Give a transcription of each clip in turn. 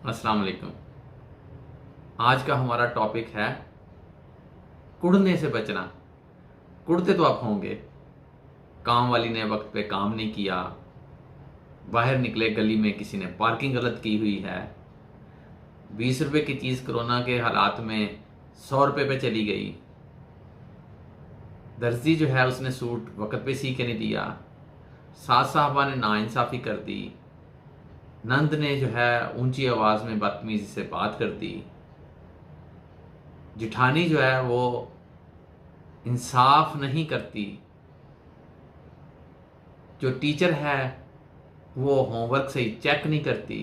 अस्सलाम वालेकुम। आज का हमारा टॉपिक है कुड़ने से बचना। कुड़ते तो आप होंगे, काम वाली ने वक्त पे काम नहीं किया, बाहर निकले गली में किसी ने पार्किंग गलत की हुई है, 20 रुपए की चीज़ कोरोना के हालात में 100 रुपए पे चली गई, दर्जी जो है उसने सूट वक्त पे सी के नहीं दिया, सास साहबा ने नाइंसाफ़ी कर दी, नंद ने जो है ऊंची आवाज़ में बदतमीजी से बात कर दी, जिठानी जो है वो इंसाफ नहीं करती, जो टीचर है वो होमवर्क सही चेक नहीं करती,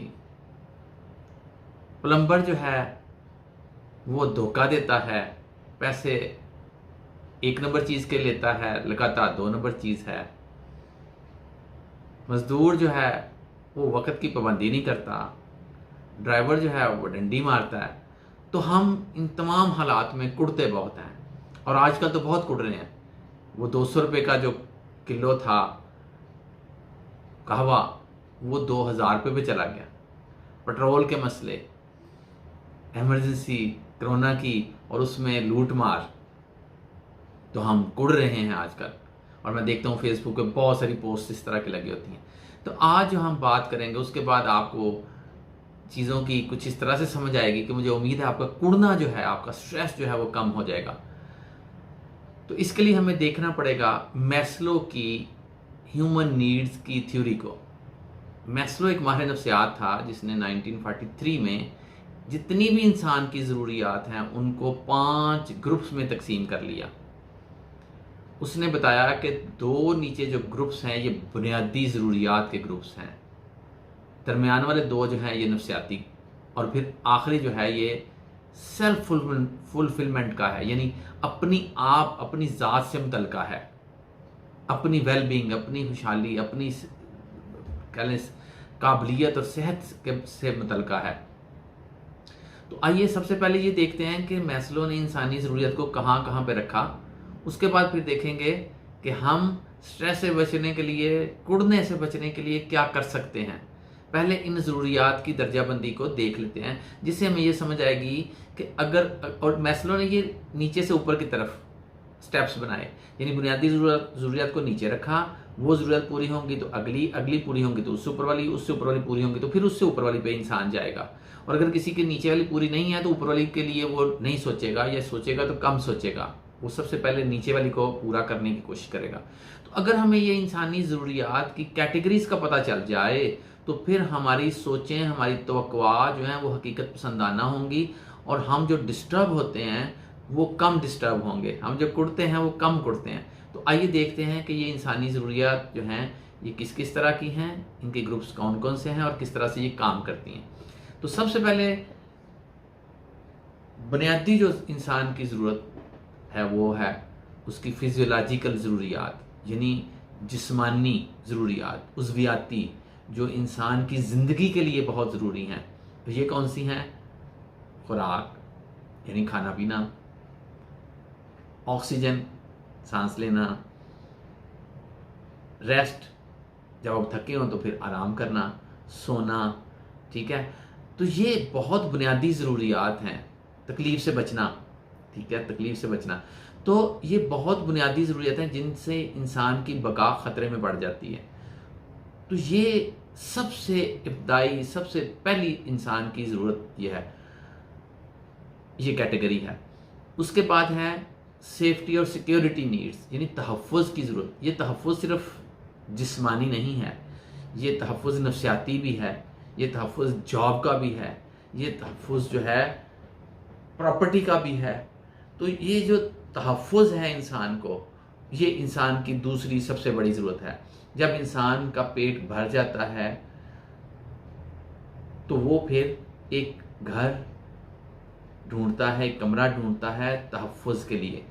प्लम्बर जो है वो धोखा देता है, पैसे 1 नंबर चीज़ के लेता है, लगातार 2 नंबर चीज़ है, मज़दूर जो है वो वक्त की पाबंदी नहीं करता, ड्राइवर जो है वो डंडी मारता है। तो हम इन तमाम हालात में कुड़ते बहुत हैं, और आजकल तो बहुत कुड़ रहे हैं। वो 200 रुपये का जो किलो था कहवा, वो 2000 रुपये पे चला गया। पेट्रोल के मसले, इमरजेंसी कोरोना की, और उसमें लूट मार, तो हम कुड़ रहे हैं आजकल। और मैं देखता हूँ फेसबुक पे बहुत सारी पोस्ट इस तरह की लगी होती हैं। तो आज जो हम बात करेंगे उसके बाद आपको चीज़ों की कुछ इस तरह से समझ आएगी कि मुझे उम्मीद है आपका कुड़ना जो है, आपका स्ट्रेस जो है वो कम हो जाएगा। तो इसके लिए हमें देखना पड़ेगा मैस्लो की ह्यूमन नीड्स की थ्योरी को। मैस्लो एक माहिर नफ्सियात था जिसने 1943 में जितनी भी इंसान की ज़रूरियात हैं उनको 5 ग्रुप्स में तकसीम कर लिया। उसने बताया कि 2 नीचे जो ग्रुप्स हैं ये बुनियादी ज़रूरियात के ग्रुप्स हैं, दरमियान वाले 2 जो हैं ये नफ्सियाती, और फिर आखिरी जो है ये सेल्फ फुलफिलमेंट का है, यानी अपनी आप अपनी ज़ात से मुतल्लिका है, अपनी वेलबींग, अपनी खुशहाली, अपनी कह लें काबिलियत और सेहत से मुतल्लिका है। तो आइए सबसे पहले ये देखते हैं कि मैस्लो ने इंसानी ज़रूरियत को कहाँ कहाँ पे रखा। उसके बाद फिर देखेंगे कि हम स्ट्रेस से बचने के लिए, कुड़ने से बचने के लिए क्या कर सकते हैं। पहले इन ज़रूरियात की दर्जाबंदी को देख लेते हैं, जिससे हमें ये समझ आएगी कि अगर, और मैस्लो ने ये नीचे से ऊपर की तरफ स्टेप्स बनाए, यानी बुनियादी ज़रूरियात को नीचे रखा, वो ज़रूरत पूरी होंगी तो अगली पूरी होंगी तो उससे ऊपर वाली पूरी होंगी तो फिर उससे ऊपर वाली पे इंसान जाएगा। और अगर किसी के नीचे वाली पूरी नहीं है तो ऊपर वाली के लिए वो नहीं सोचेगा, या सोचेगा तो कम सोचेगा, वो सबसे पहले नीचे वाली को पूरा करने की कोशिश करेगा। तो अगर हमें ये इंसानी ज़रूरियात की कैटेगरीज का पता चल जाए तो फिर हमारी सोचें, हमारी तवक्कुआत जो हैं वो हकीकत पसंदाना होंगी, और हम जो डिस्टर्ब होते हैं वो कम डिस्टर्ब होंगे, हम जो कुड़ते हैं वो कम कुड़ते हैं। तो आइए देखते हैं कि ये इंसानी ज़रूरियात जो हैं ये किस किस तरह की हैं, इनके ग्रुप्स कौन कौन से हैं और किस तरह से ये काम करती हैं। तो सबसे पहले बुनियादी जो इंसान की ज़रूरत है वो है उसकी फिजियोलॉजिकल ज़रूरियात, यानी जिस्मानी ज़रूरियात, उज़वियाती, जो इंसान की ज़िंदगी के लिए बहुत ज़रूरी हैं। तो ये कौन सी हैं? खुराक यानी खाना पीना, ऑक्सीजन सांस लेना, रेस्ट जब आप थके हो तो फिर आराम करना, सोना, ठीक है। तो ये बहुत बुनियादी ज़रूरियात हैं। तकलीफ़ से बचना, ठीक है, तकलीफ़ से बचना, तो ये बहुत बुनियादी ज़रूरियात हैं जिनसे इंसान की बका ख़तरे में पड़ जाती है। तो ये सबसे इब्तदाई, सबसे पहली इंसान की ज़रूरत ये है, ये कैटेगरी है। उसके बाद है सेफ्टी और सिक्योरिटी नीड्स, यानी तहफ़्फ़ुज़ की ज़रूरत। ये तहफ़्फ़ुज़ सिर्फ जिस्मानी नहीं है, ये तहफ़्फ़ुज़ नफ्सियाती भी है, ये तहफ़्फ़ुज़ जॉब का भी है, ये तहफ़्फ़ुज़ जो है प्रॉपर्टी का भी है। तो ये जो तहफ़्फ़ुज़ है इंसान को, ये इंसान की दूसरी सबसे बड़ी ज़रूरत है। जब इंसान का पेट भर जाता है तो वो फिर एक घर ढूंढता है, एक कमरा ढूंढता है तहफ़्फ़ुज़ के लिए,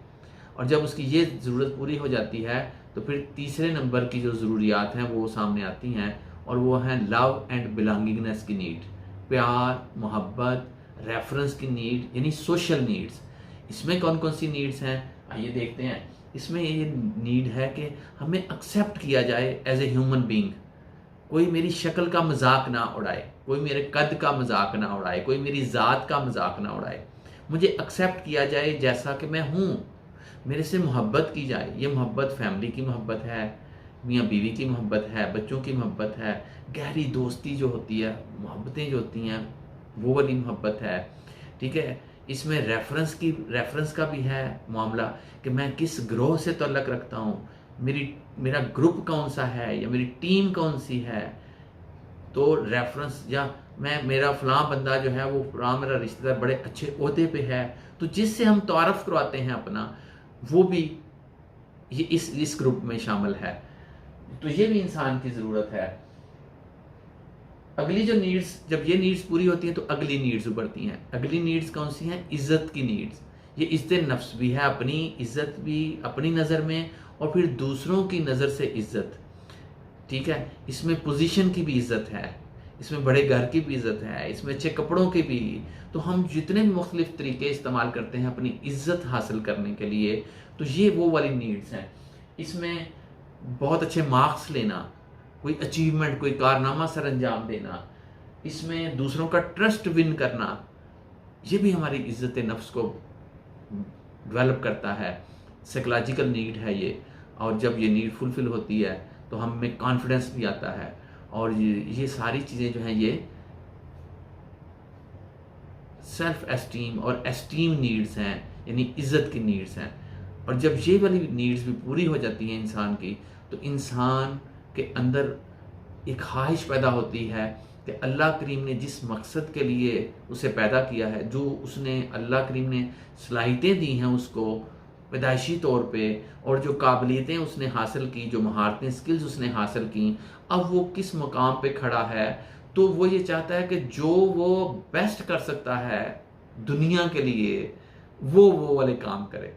और जब उसकी ये ज़रूरत पूरी हो जाती है तो फिर तीसरे नंबर की जो ज़रूरियात हैं वो सामने आती हैं, और वो हैं लव एंड बिलोंगिंगनेस की नीड, प्यार, मोहब्बत, रेफरेंस की नीड, यानी सोशल नीड्स। इसमें कौन कौन सी नीड्स हैं आइए देखते हैं। इसमें ये नीड है कि हमें एक्सेप्ट किया जाए एज ए ह्यूमन बीइंग, कोई मेरी शक्ल का मजाक ना उड़ाए, कोई मेरे कद का मजाक ना उड़ाए, कोई मेरी ज़ात का मजाक ना उड़ाए। मुझे एक्सेप्ट किया जाए जैसा कि मैं हूँ, मेरे से मोहब्बत की जाए। ये मोहब्बत फैमिली की मोहब्बत है, मियाँ बीवी की मोहब्बत है, बच्चों की मोहब्बत है, गहरी दोस्ती जो होती है, मोहब्बतें जो होती हैं, वो वाली मोहब्बत है। ठीक है, इसमें रेफरेंस का भी है मामला कि मैं किस ग्रोह से तल्लक रखता हूँ, मेरा ग्रुप कौन सा है या मेरी टीम कौन सी है। तो रेफरेंस, या मेरा फलां बंदा जो है वो फलां मेरा रिश्तेदार बड़े अच्छे ओहदे पे है, तो जिससे हम तारफ़ करवाते हैं अपना, वो भी ये इस ग्रुप में शामिल है। तो ये भी इंसान की ज़रूरत है। अगली जो नीड्स, जब ये नीड्स पूरी होती हैं तो अगली नीड्स उभरती हैं। अगली नीड्स कौन सी हैं? इज़्ज़त की नीड्स। ये इज़्ज़त नफ्स भी है, अपनी इज़्ज़त भी अपनी नज़र में, और फिर दूसरों की नज़र से इज़्ज़त। ठीक है, इसमें पोजीशन की भी इज़्ज़त है, इसमें बड़े घर की भी इज़्ज़त है, इसमें अच्छे कपड़ों की भी। तो हम जितने भी मुख्तलिफ तरीके इस्तेमाल करते हैं अपनी इज़्ज़त हासिल करने के लिए, तो ये वो वाली नीड्स हैं। इसमें बहुत अच्छे मार्क्स लेना, कोई अचीवमेंट, कोई कारनामा सर अंजाम देना, इसमें दूसरों का ट्रस्ट विन करना, ये भी हमारी इज़्ज़त नफ्स को डेवलप करता है। साइकोलॉजिकल नीड है ये, और जब ये नीड फुलफिल होती है तो हम में कॉन्फिडेंस भी आता है। और ये सारी चीज़ें जो हैं ये सेल्फ एस्टीम और एस्टीम नीड्स हैं, यानी इज़्ज़त की नीड्स हैं। और जब ये वाली नीड्स भी पूरी हो जाती हैं इंसान की, तो इंसान के अंदर एक ख्वाहिश पैदा होती है कि अल्लाह करीम ने जिस मकसद के लिए उसे पैदा किया है, जो उसने अल्लाह करीम ने सलाहियतें दी हैं उसको पैदाइशी तौर पे, और जो काबिलियतें उसने हासिल की, जो महारतें स्किल्स उसने हासिल की, अब वो किस मकाम पे खड़ा है, तो वो ये चाहता है कि जो वो बेस्ट कर सकता है दुनिया के लिए, वो वाले काम करे।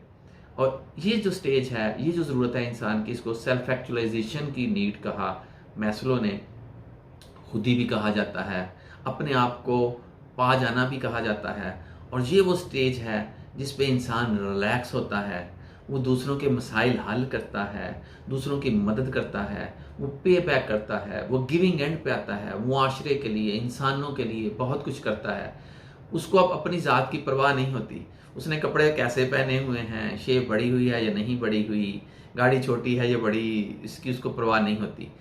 और ये जो स्टेज है, ये जो ज़रूरत है इंसान की, इसको सेल्फ एक्चुअलाइजेशन की नीड कहा मैस्लो ने, खुदी भी कहा जाता है, अपने आप को पा जाना भी कहा जाता है। और ये वो स्टेज है जिस पे इंसान रिलैक्स होता है, वो दूसरों के मसाइल हल करता है, दूसरों की मदद करता है, वो पे बैक करता है, वो गिविंग एंड पे आता है, मुआशरे के लिए, इंसानों के लिए बहुत कुछ करता है। उसको अब अपनी ज़ात की परवाह नहीं होती, उसने कपड़े कैसे पहने हुए हैं, शेप बड़ी हुई है या नहीं बड़ी हुई, गाड़ी छोटी है या बड़ी, इसकी उसको परवाह नहीं होती।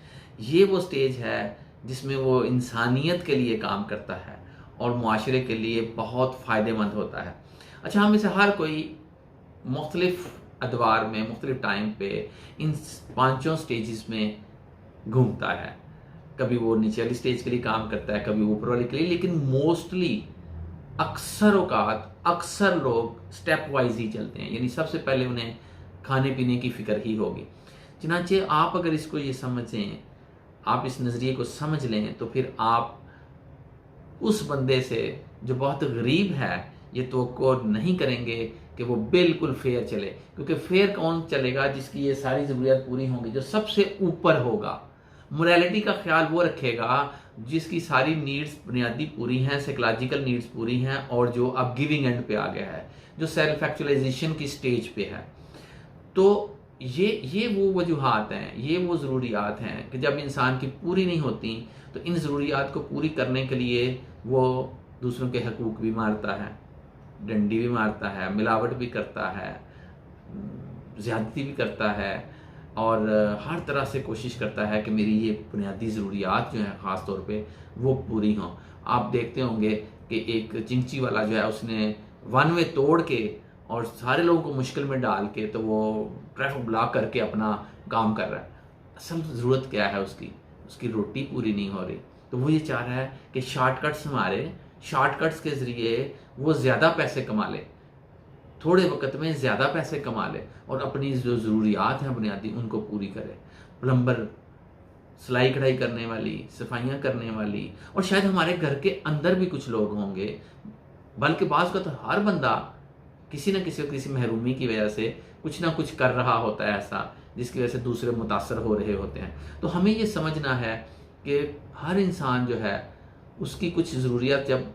ये वो स्टेज है जिसमें वो इंसानियत के लिए काम करता है और मुआशरे के लिए बहुत फ़ायदेमंद होता है। अच्छा, हम में से हर कोई मुख्तलिफ अदवार में, मुख्तलिफ टाइम पे इन पांचों स्टेजेस में घूमता है। कभी वो नीचे वाली स्टेज के लिए काम करता है, कभी ऊपर वाले के लिए, लेकिन मोस्टली अक्सर लोग स्टेप वाइज ही चलते हैं। यानी सबसे पहले उन्हें खाने पीने की फिक्र ही होगी। चनाचे आप अगर इसको ये समझें, आप इस नज़रिए को समझ लें, तो फिर आप उस बंदे से जो बहुत गरीब है ये तवक्को नहीं करेंगे कि वो बिल्कुल फेयर चले। क्योंकि फेयर कौन चलेगा? जिसकी ये सारी ज़रूरियात पूरी होंगी, जो सबसे ऊपर होगा। मोरालिटी का ख्याल वो रखेगा जिसकी सारी नीड्स बुनियादी पूरी हैं, साइकोलॉजिकल नीड्स पूरी हैं, और जो अब गिविंग एंड पे आ गया है, जो सेल्फ एक्चुअलाइजेशन की स्टेज पे है। तो ये वो वजूहात हैं, ये वो ज़रूरियात हैं कि जब इंसान की पूरी नहीं होती, तो इन ज़रूरियात को पूरी करने के लिए वो दूसरों के हकूक़ भी मारता है, डंडी भी मारता है, मिलावट भी करता है, ज़्यादती भी करता है, और हर तरह से कोशिश करता है कि मेरी ये बुनियादी ज़रूरियात जो हैं ख़ास तौर पे वो पूरी हों। आप देखते होंगे कि एक चिंची वाला जो है, उसने वन वे तोड़ के और सारे लोगों को मुश्किल में डाल के, तो वो ट्रैफिक ब्लॉक करके अपना काम कर रहा है। असल ज़रूरत क्या है उसकी रोटी पूरी नहीं हो रही, तो वो ये चाह रहा है कि शॉर्टकट्स मारे, शॉर्टकट्स के ज़रिए वो ज़्यादा पैसे कमा ले, थोड़े वक्त में ज़्यादा पैसे कमा ले, और अपनी जो ज़रूरियात हैं बुनियादी उनको पूरी करे। प्लम्बर, सिलाई कढ़ाई करने वाली, सफाइयाँ करने वाली, और शायद हमारे घर के अंदर भी कुछ लोग होंगे, बल्कि बाज़ का तो हर बंदा किसी न किसी महरूमी की वजह से कुछ ना कुछ कर रहा होता है ऐसा, जिसकी वजह से दूसरे मुतासर हो रहे होते हैं। तो हमें ये समझना है कि हर इंसान जो है, उसकी कुछ ज़रूरियात जब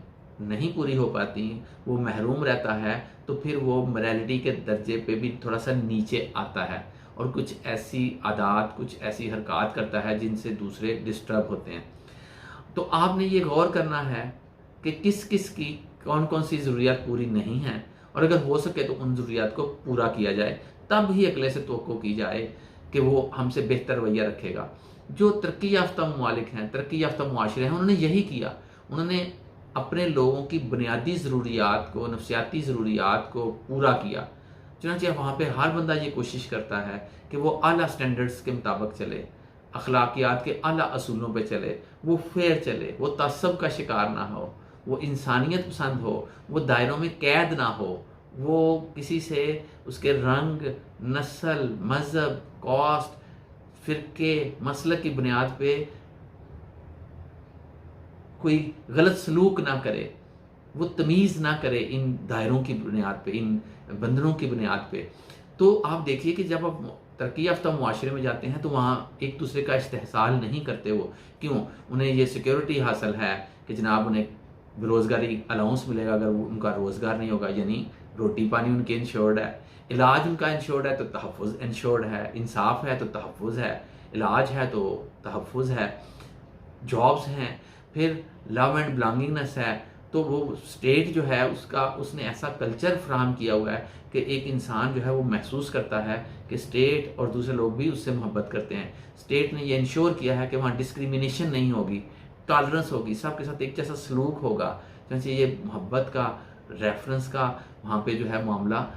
नहीं पूरी हो पाती, वो महरूम रहता है, तो फिर वो मोरालिटी के दर्जे पे भी थोड़ा सा नीचे आता है, और कुछ ऐसी आदत, कुछ ऐसी हरकत करता है जिनसे दूसरे डिस्टर्ब होते हैं। तो आपने ये गौर करना है कि किस किस की कौन कौन सी ज़रूरियात पूरी नहीं है, और अगर हो सके तो उन ज़रूरियात को पूरा किया जाए, तब ही अगले से तवक्को की जाए कि वो हमसे बेहतर रवैया रखेगा। जो तरक्की याफ्ता ममालिक हैं, तरक्की याफ्ता मुआशरे हैं, उन्होंने यही किया। उन्होंने अपने लोगों की बुनियादी ज़रूरियात को, नफ्सियाती ज़रूरियात को पूरा किया। चुनांचे वहाँ पे हर बंदा ये कोशिश करता है कि वो आला स्टैंडर्ड्स के मुताबिक चले, अखलाकियात के आला असूलों पे चले, वो फेयर चले, वो तअस्सुब का शिकार ना हो, वो इंसानियत पसंद हो, वो दायरों में कैद ना हो, वो किसी से उसके रंग, नस्ल, मज़हब, कास्ट, फ़िरके, मसलक की बुनियाद पे कोई गलत सलूक ना करे, वो तमीज़ ना करे इन दायरों की बुनियाद पे, इन बंधनों की बुनियाद पे। तो आप देखिए कि जब आप तरक्की याफ्ता मुआशरे में जाते हैं तो वहाँ एक दूसरे का इस्तेहसाल नहीं करते वो। क्यों? उन्हें ये सिक्योरिटी हासिल है कि जनाब उन्हें बेरोज़गारी अलाउंस मिलेगा अगर उनका रोज़गार नहीं होगा, यानी रोटी पानी उनके इंश्योर्ड है, इलाज उनका इंश्योर्ड है तो तहफ़्फ़ुज़ इंश्योर्ड है, इंसाफ है तो तहफ़्फ़ुज़ है, इलाज है तो तहफ़्फ़ुज़ है, जॉब्स हैं, फिर लव एंड बिलोंगिंगनेस है। तो वो स्टेट जो है उसने ऐसा कल्चर फ्राहम किया हुआ है कि एक इंसान जो है वो महसूस करता है कि स्टेट और दूसरे लोग भी उससे मोहब्बत करते हैं। स्टेट ने ये इंश्योर किया है कि वहाँ डिस्क्रिमिनेशन नहीं होगी, टॉलरेंस होगी, सबके साथ एक जैसा सलूक होगा। जैसे ये मोहब्बत का, रेफरेंस का वहाँ पे जो है मामला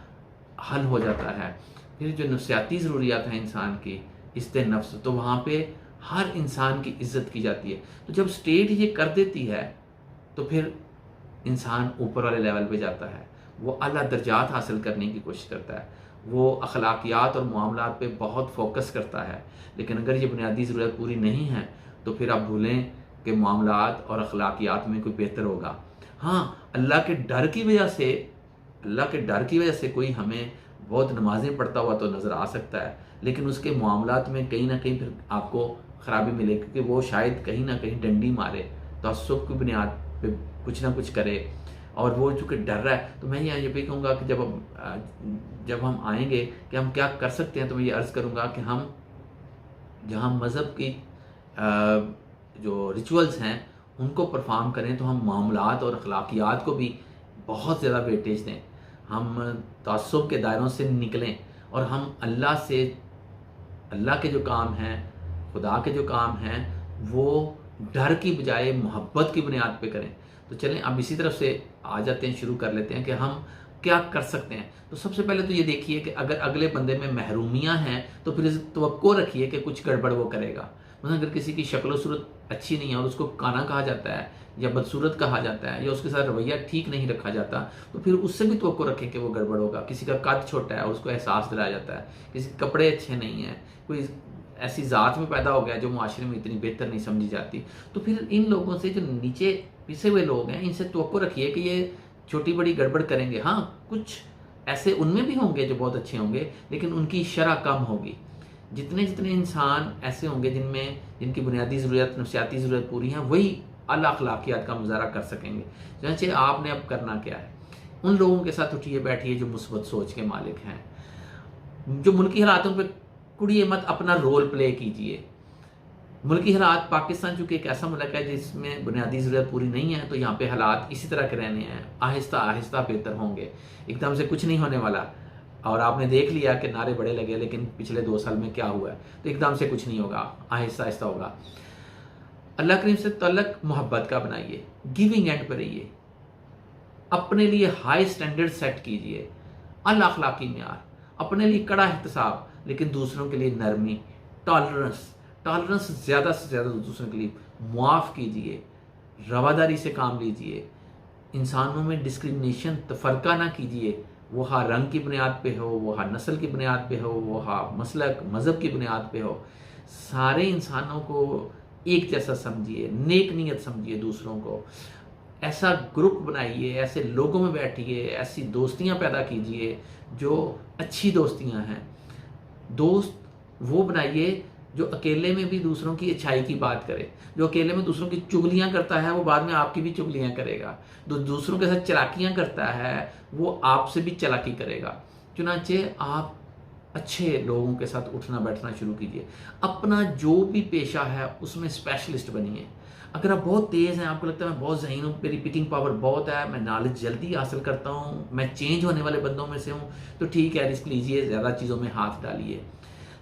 हल हो जाता है। फिर जो नफ्सियाती ज़रूरियात हैं इंसान की, इस्ते नफ्स, तो वहाँ पे हर इंसान की इज्जत की जाती है। तो जब स्टेट ये कर देती है तो फिर इंसान ऊपर वाले लेवल पे जाता है, वो आला दर्जात हासिल करने की कोशिश करता है, वो अखलाकियात और मामलात पे बहुत फोकस करता है। लेकिन अगर ये बुनियादी ज़रूरत पूरी नहीं है तो फिर आप भूलें कि मामलात और अखलाकियात में कोई बेहतर होगा। हाँ, अल्लाह के डर की वजह से कोई हमें बहुत नमाज़ें पढ़ता हुआ तो नज़र आ सकता है, लेकिन उसके मामलात में कहीं ना कहीं फिर आपको ख़राबी मिलेगी, क्योंकि वो शायद कहीं ना कहीं डंडी मारे, तअस्सुब की बुनियाद पे कुछ ना कुछ करे, और वो चूँकि डर रहा है। तो मैं ये भी कहूँगा कि जब हम आएंगे कि हम क्या कर सकते हैं, तो मैं ये अर्ज़ करूँगा कि हम जहाँ मज़हब की जो रिचुअल्स हैं उनको परफॉर्म करें, तो हम मामलात और अखलाकियात को भी बहुत ज़्यादा वेटेज दें। हम तअस्सुब के दायरों से निकलें और हम अल्लाह के जो काम हैं, खुदा के जो काम हैं, वो डर की बजाय मोहब्बत की बुनियाद पे करें। तो चलें अब इसी तरफ से आ जाते हैं, शुरू कर लेते हैं कि हम क्या कर सकते हैं। तो सबसे पहले तो ये देखिए कि अगर अगले बंदे में महरूमियाँ हैं तो फिर तवक्को रखिए कि कुछ गड़बड़ वो करेगा। मतलब अगर किसी की शक्ल सूरत अच्छी नहीं है और उसको काना कहा जाता है या बदसूरत कहा जाता है या उसके साथ रवैया ठीक नहीं रखा जाता, तो फिर उससे भी तवक्को रखें कि वो गड़बड़ होगा। किसी का कद छोटा है और उसको एहसास दिलाया जाता है, किसी के कपड़े अच्छे नहीं हैं, कोई ऐसी ज़ात में पैदा हो गया जो मुआशरे में इतनी बेहतर नहीं समझी जाती, तो फिर इन लोगों से, जो नीचे पिसे हुए लोग हैं, इनसे तवक्को रखिए कि ये छोटी बड़ी गड़बड़ करेंगे। हाँ, कुछ ऐसे उनमें भी होंगे जो बहुत अच्छे होंगे, लेकिन उनकी शरह कम होगी। जितने जितने इंसान ऐसे होंगे जिनकी बुनियादी ज़रूरत, नफ्सियाती ज़रूरत पूरी हैं, वही अल्लाह अखलाकियात का मुजाहरा कर सकेंगे। जैसे आपने अब करना क्या है, उन लोगों के साथ उठिए बैठिए जो मुस्बत सोच के मालिक हैं, जो मुल्की हालातों पर कुड़िए मत, अपना रोल प्ले कीजिए। मुल्की हालात, पाकिस्तान चूँकि एक ऐसा मुल्क है जिसमें बुनियादी ज़रूरत पूरी नहीं है, तो यहाँ पे हालात इसी तरह के रहने हैं, आहिस्ता आहिस्ता बेहतर होंगे, एकदम से कुछ नहीं होने वाला। और आपने देख लिया कि नारे बड़े लगे, लेकिन पिछले 2 साल में क्या हुआ है, तो एकदम से कुछ नहीं होगा, आहिस्ता आहिस्ता होगा। अल्लाह करीम से तल्लक मोहब्बत का बनाइए, गिविंग एंड पर रहिए, अपने लिए हाई स्टैंडर्ड सेट कीजिए, अल अखलाकी मेयार, अपने लिए कड़ा एहतसाब, लेकिन दूसरों के लिए नरमी, टॉलरेंस ज़्यादा से ज़्यादा दूसरों के लिए मुआफ़ कीजिए, रवादारी से काम लीजिए, इंसानों में डिस्क्रिमिनेशन, तफरका ना कीजिए, वो हाँ रंग की बुनियाद पे हो, वो हाँ नस्ल की बुनियाद पे हो, वो हाँ मसलक मज़हब की बुनियाद पे हो। सारे इंसानों को एक जैसा समझिए, नेक नीयत समझिए दूसरों को। ऐसा ग्रुप बनाइए, ऐसे लोगों में बैठिए, ऐसी दोस्तियां पैदा कीजिए जो अच्छी दोस्तियां हैं। दोस्त वो बनाइए जो अकेले में भी दूसरों की अच्छाई की बात करे। जो अकेले में दूसरों की चुगलियां करता है वो बाद में आपकी भी चुगलियां करेगा। जो दूसरों के साथ चालाकियां करता है वो आपसे भी चालाकी करेगा। चुनांचे आप अच्छे लोगों के साथ उठना बैठना शुरू कीजिए। अपना जो भी पेशा है उसमें स्पेशलिस्ट बनिए। अगर आप बहुत तेज़ हैं, आपको लगता है मैं बहुत ज़हीन हूँ, मेरी पिकिंग पावर बहुत है, मैं नॉलेज जल्दी हासिल करता हूँ, मैं चेंज होने वाले बंदों में से हूँ, तो ठीक है, रिस्क लीजिए, ज़्यादा चीज़ों में हाथ डालिए।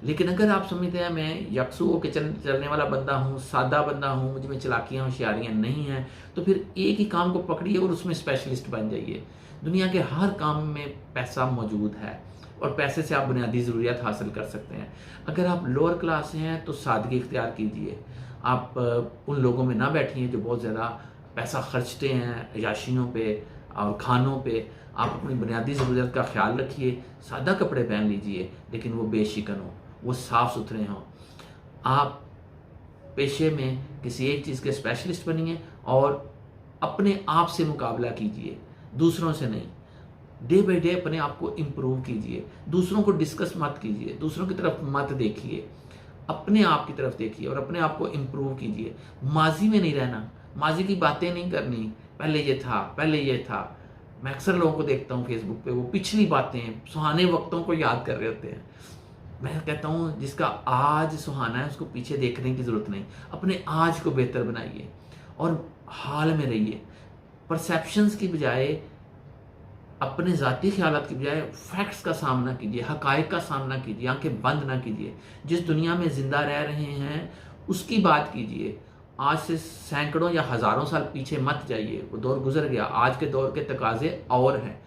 लेकिन अगर आप समझते हैं मैं यकसू होकर चलने वाला बंदा हूँ, सादा बंदा हूँ, मुझ में चालाकियाँ होशियारियाँ नहीं हैं, तो फिर एक ही काम को पकड़िए और उसमें स्पेशलिस्ट बन जाइए। दुनिया के हर काम में पैसा मौजूद है और पैसे से आप बुनियादी ज़रूरियात हासिल कर सकते हैं। अगर आप लोअर क्लास से हैं तो सादगी इख्तियार कीजिए। आप उन लोगों में ना बैठिए जो बहुत ज़्यादा पैसा खर्चते हैं अय्याशियों पे और खानों पे। आप अपनी बुनियादी ज़रूरत का ख्याल रखिए, सादा कपड़े पहन लीजिए, लेकिन वो बेशिकन हो, वो साफ़ सुथरे हों। आप पेशे में किसी एक चीज़ के स्पेशलिस्ट बनिए और अपने आप से मुकाबला कीजिए, दूसरों से नहीं। डे बाय डे अपने आप को इम्प्रूव कीजिए, दूसरों को डिस्कस मत कीजिए, दूसरों की तरफ मत देखिए, अपने आप की तरफ देखिए और अपने आप को इम्प्रूव कीजिए। माजी में नहीं रहना, माजी की बातें नहीं करनी, पहले ये था, पहले ये था। मैं अक्सर लोगों को देखता हूँ फेसबुक पे, वो पिछली बातें, सुहाने वक्तों को याद कर रहे होते हैं। मैं कहता हूँ जिसका आज सुहाना है उसको पीछे देखने की ज़रूरत नहीं, अपने आज को बेहतर बनाइए और हाल में रहिए। परसेप्शंस की बजाय, अपने ज़ाती ख़यालात की बजाय फैक्ट्स का सामना कीजिए, हक़ाइक़ का सामना कीजिए, आंखें बंद ना कीजिए। जिस दुनिया में ज़िंदा रह रहे हैं उसकी बात कीजिए। आज से सैकड़ों या हज़ारों साल पीछे मत जाइए, वो दौर गुजर गया। आज के दौर के तकाज़े और हैं।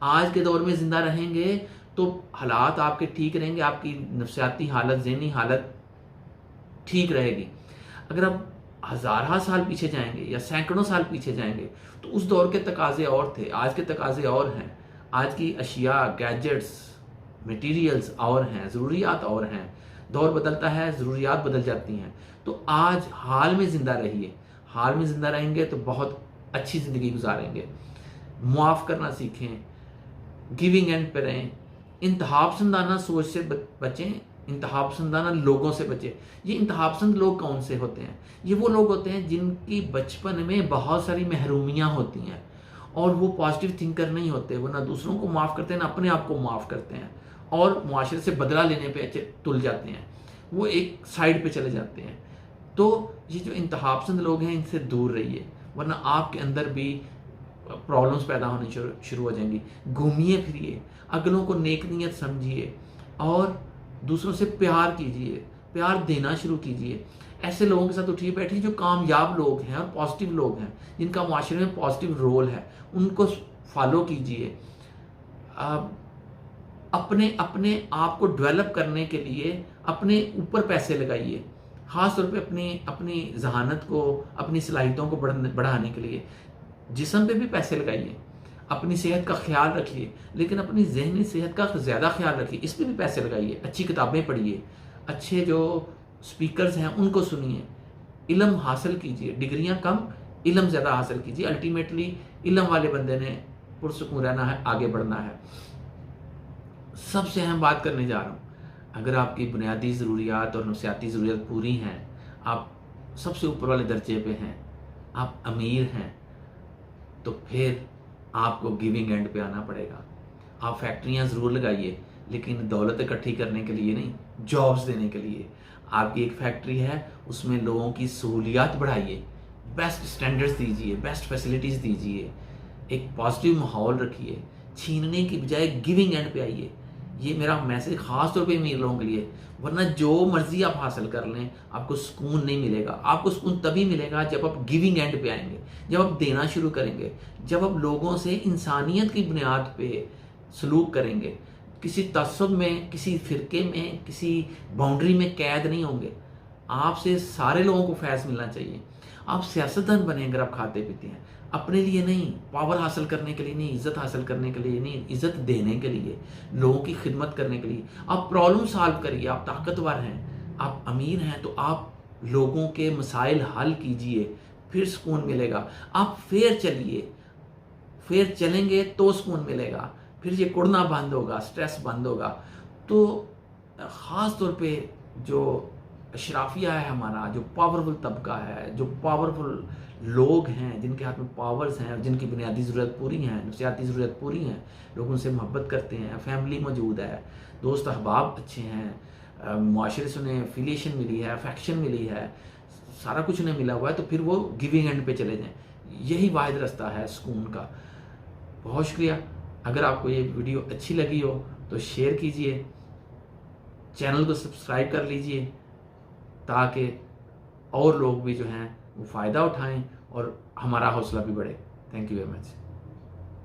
आज के दौर में ज़िंदा रहेंगे तो हालात आपके ठीक रहेंगे, आपकी नफ्सियाती हालत, ज़हनी हालत ठीक रहेगी। अगर आप हज़ार साल पीछे जाएंगे या सैकड़ों साल पीछे जाएंगे तो उस दौर के तकाजे और थे, आज के तकाजे और हैं। आज की अशिया, गैजेट्स, मटेरियल्स और हैं, ज़रूरियात और हैं। दौर बदलता है, ज़रूरियात बदल जाती हैं। तो आज हाल में ज़िंदा रहिए। हाल में ज़िंदा रहेंगे तो बहुत अच्छी ज़िंदगी गुजारेंगे। मुआफ़ करना सीखें, गिविंग एंड पे रहें, इंतहापसंदाना सोच से बचें, इंतहापसंदाना लोगों से बचें। ये इंतहापसंद लोग कौन से होते हैं? ये वो लोग होते हैं जिनकी बचपन में बहुत सारी महरूमियाँ होती हैं और वो पॉजिटिव थिंकर नहीं होते। वो ना दूसरों को माफ़ करते हैं, ना अपने आप को माफ़ करते हैं और मुआशरे से बदला लेने पे अच्छे तुल जाते हैं। वो एक साइड पे चले जाते हैं। तो ये जो इंतहापसंद लोग हैं इनसे दूर रहिए, वरना आपके अंदर भी प्रॉब्लम्स पैदा होनी शुरू हो जाएंगी। घूमिए फिरिए, अगलों को नेक नीयत समझिए और दूसरों से प्यार कीजिए, प्यार देना शुरू कीजिए। ऐसे लोगों के साथ उठिए बैठिए जो कामयाब लोग हैं और पॉजिटिव लोग हैं, जिनका माशरे में पॉजिटिव रोल है, उनको फॉलो कीजिए। अपने अपने आप को डेवलप करने के लिए अपने ऊपर पैसे लगाइए, ख़ास तौर पे अपनी अपनी जहानत को, अपनी सलाहियतों को बढ़ाने के लिए जिस्म पे भी पैसे लगाइए। अपनी सेहत का ख्याल रखिए, लेकिन अपनी ज़हनी सेहत का ज़्यादा ख्याल रखिए, इस पे भी पैसे लगाइए। अच्छी किताबें पढ़िए, अच्छे जो स्पीकर्स हैं उनको सुनिए, इल्म हासिल कीजिए। डिग्रियां कम, इल्म ज़्यादा हासिल कीजिए। अल्टीमेटली इल्म वाले बंदे ने पुरसुकून रहना है, आगे बढ़ना है। सबसे अहम बात करने जा रहा हूँ, अगर आपकी बुनियादी ज़रूरियात और नफ्सियाती ज़रूरियात पूरी हैं, आप सबसे ऊपर वाले दर्जे पे हैं, आप अमीर हैं, तो फिर आपको गिविंग एंड पे आना पड़ेगा। आप फैक्ट्रियां ज़रूर लगाइए, लेकिन दौलत इकट्ठी करने के लिए नहीं, जॉब्स देने के लिए। आपकी एक फैक्ट्री है, उसमें लोगों की सहूलियात बढ़ाइए, बेस्ट स्टैंडर्ड्स दीजिए, बेस्ट फैसिलिटीज़ दीजिए, एक पॉजिटिव माहौल रखिए। छीनने की बजाय गिविंग एंड पे आइए। ये मेरा मैसेज ख़ास तौर पे अमीर लोगों के लिए। वरना जो मर्जी आप हासिल कर लें, आपको सुकून नहीं मिलेगा। आपको सुकून तभी मिलेगा जब आप गिविंग एंड पे आएंगे, जब आप देना शुरू करेंगे, जब आप लोगों से इंसानियत की बुनियाद पे सलूक करेंगे। किसी तसब में, किसी फ़िरके में, किसी बाउंड्री में कैद नहीं होंगे। आपसे सारे लोगों को फैज़ मिलना चाहिए। आप सियासतदान बने अगर आप खाते पीते हैं, अपने लिए नहीं, पावर हासिल करने के लिए नहीं, इज़्ज़त हासिल करने के लिए नहीं, इज़्ज़त देने के लिए, लोगों की खिदमत करने के लिए। आप प्रॉब्लम सॉल्व करिए, आप ताकतवर हैं, आप अमीर हैं, तो आप लोगों के मसाइल हल कीजिए, फिर सुकून मिलेगा। आप फेर चलिए, फिर चलेंगे तो सुकून मिलेगा, फिर ये कुड़ना बंद होगा, स्ट्रेस बंद होगा। तो ख़ास तौर पे जो अशराफिया है हमारा, जो पावरफुल तबका है, जो पावरफुल लोग हैं जिनके हाथ में पावर्स हैं, जिनकी बुनियादी ज़रूरत पूरी हैं, नफसियाती ज़रूरत पूरी हैं, लोग उनसे मोहब्बत करते हैं, फैमिली मौजूद है, दोस्त अहबाब अच्छे हैं, मुआशरे से उन्हें एफिलिएशन मिली है, अफेक्शन मिली है, सारा कुछ उन्हें मिला हुआ है, तो फिर वो गिविंग एंड पे चले जाएं। यही वाहिद रास्ता है सुकून का। बहुत शुक्रिया। अगर आपको ये वीडियो अच्छी लगी हो तो शेयर कीजिए, चैनल को सब्सक्राइब कर लीजिए, ताकि और लोग भी जो हैं वो फ़ायदा उठाएं और हमारा हौसला भी बढ़े। Thank you very much.